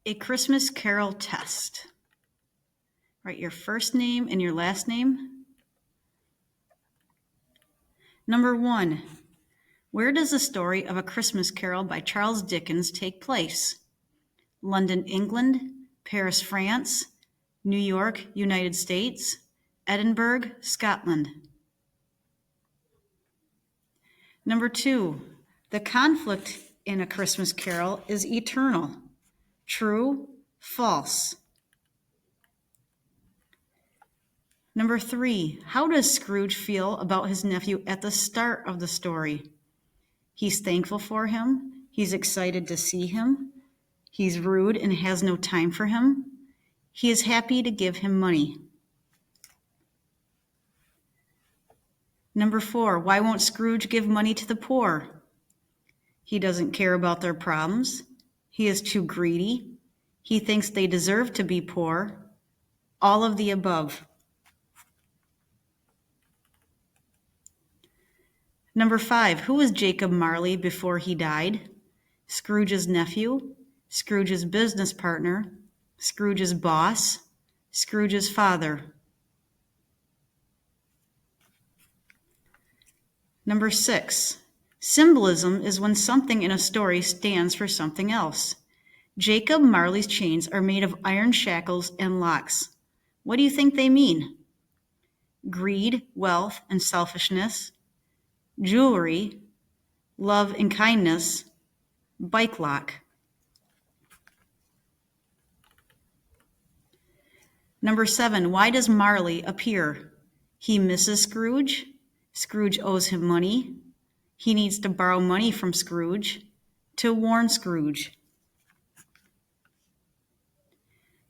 A Christmas Carol test. Write your first name and your last name. Number 1. Where does the story of A Christmas Carol by Charles Dickens take place? London, England, Paris, France, New York, United States, Edinburgh, Scotland. Number 2. The conflict in A Christmas Carol is eternal. True, false. Number 3. How does Scrooge feel about his nephew at the start of the story? He's thankful for him. He's excited to see him. He's rude and has no time for him. He is happy to give him money. Number 4. Why won't Scrooge give money to the poor? He doesn't care about their problems. He is too greedy. He thinks they deserve to be poor. All of the above. Number 5. Who was Jacob Marley before he died? Scrooge's nephew, Scrooge's business partner, Scrooge's boss, Scrooge's father. Number 6. Symbolism is when something in a story stands for something else. Jacob Marley's chains are made of iron shackles and locks. What do you think they mean? Greed, wealth, and selfishness. Jewelry, love and kindness, bike lock. Number 7. Why does Marley appear? He misses Scrooge. Scrooge owes him money. He needs to borrow money from Scrooge to warn Scrooge.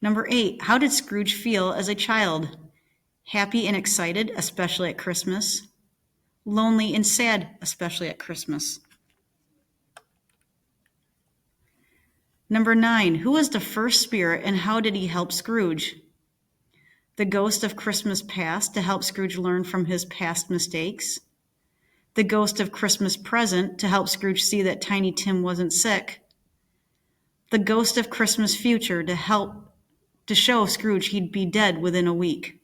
Number 8. How did Scrooge feel as a child? Happy and excited, especially at Christmas. Lonely and sad, especially at Christmas. Number 9. Who was the first spirit and how did he help Scrooge? The ghost of Christmas past to help Scrooge learn from his past mistakes. The ghost of Christmas present to help Scrooge see that Tiny Tim wasn't sick. The ghost of Christmas future to show Scrooge he'd be dead within a week.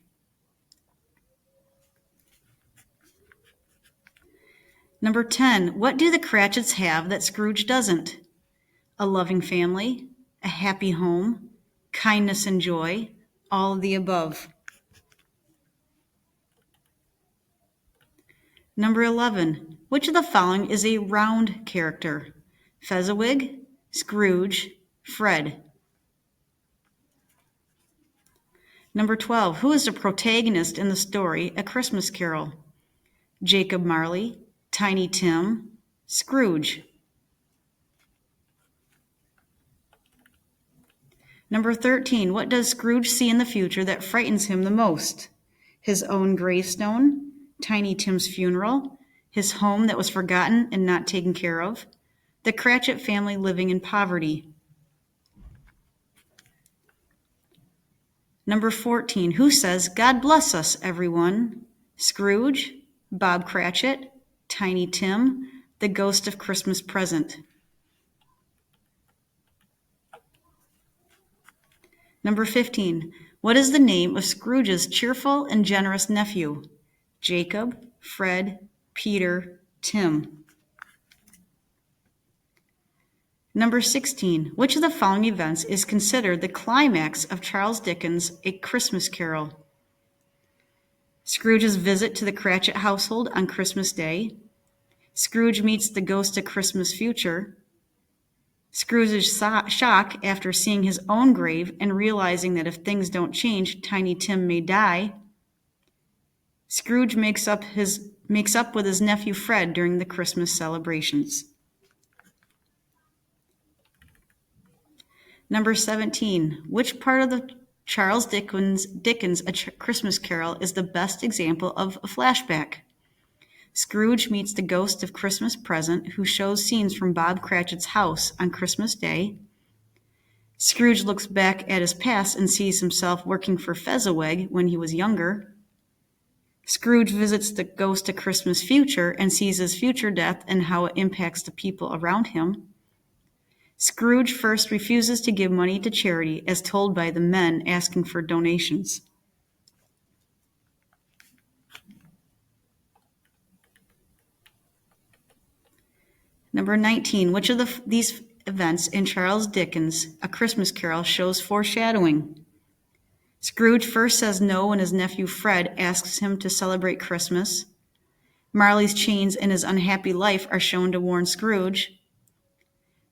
Number 10. What do the Cratchits have that Scrooge doesn't? A loving family, a happy home, kindness and joy, all of the above. Number 11. Which of the following is a round character? Fezziwig, Scrooge, Fred. Number 12. Who is the protagonist in the story A Christmas Carol? Jacob Marley, Tiny Tim, Scrooge. Number 13. What does Scrooge see in the future that frightens him the most? His own gravestone, Tiny Tim's funeral, his home that was forgotten and not taken care of, the Cratchit family living in poverty. Number 14. Who says, "God bless us, everyone"? Scrooge, Bob Cratchit, Tiny Tim, the ghost of Christmas present. Number 15. What is the name of Scrooge's cheerful and generous nephew? Jacob, Fred, Peter, Tim. Number 16. Which of the following events is considered the climax of Charles Dickens' A Christmas Carol? Scrooge's visit to the Cratchit household on Christmas Day. Scrooge meets the ghost of Christmas future. Scrooge's shock after seeing his own grave and realizing that if things don't change, Tiny Tim may die. Scrooge makes up with his nephew Fred during the Christmas celebrations. Number 17. Which part of the Charles Dickens' A Christmas Carol is the best example of a flashback? Scrooge meets the ghost of Christmas present who shows scenes from Bob Cratchit's house on Christmas Day. Scrooge looks back at his past and sees himself working for Fezziwig when he was younger. Scrooge visits the ghost of Christmas future and sees his future death and how it impacts the people around him. Scrooge first refuses to give money to charity, as told by the men asking for donations. Number 19. Which of these events in Charles Dickens' A Christmas Carol shows foreshadowing? Scrooge first says no when his nephew Fred asks him to celebrate Christmas. Marley's chains and his unhappy life are shown to warn Scrooge.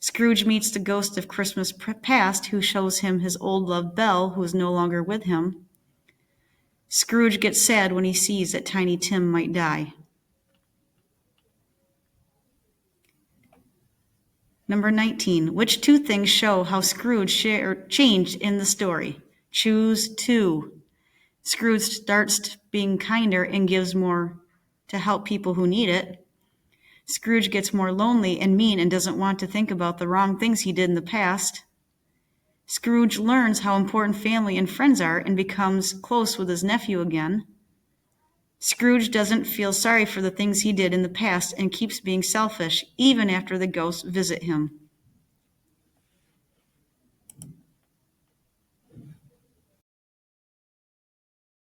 Scrooge meets the ghost of Christmas past, who shows him his old love Belle, who is no longer with him. Scrooge gets sad when he sees that Tiny Tim might die. Number 19. Which two things show how Scrooge changed in the story? Choose two. Scrooge starts being kinder and gives more to help people who need it. Scrooge gets more lonely and mean and doesn't want to think about the wrong things he did in the past. Scrooge learns how important family and friends are and becomes close with his nephew again. Scrooge doesn't feel sorry for the things he did in the past and keeps being selfish even after the ghosts visit him.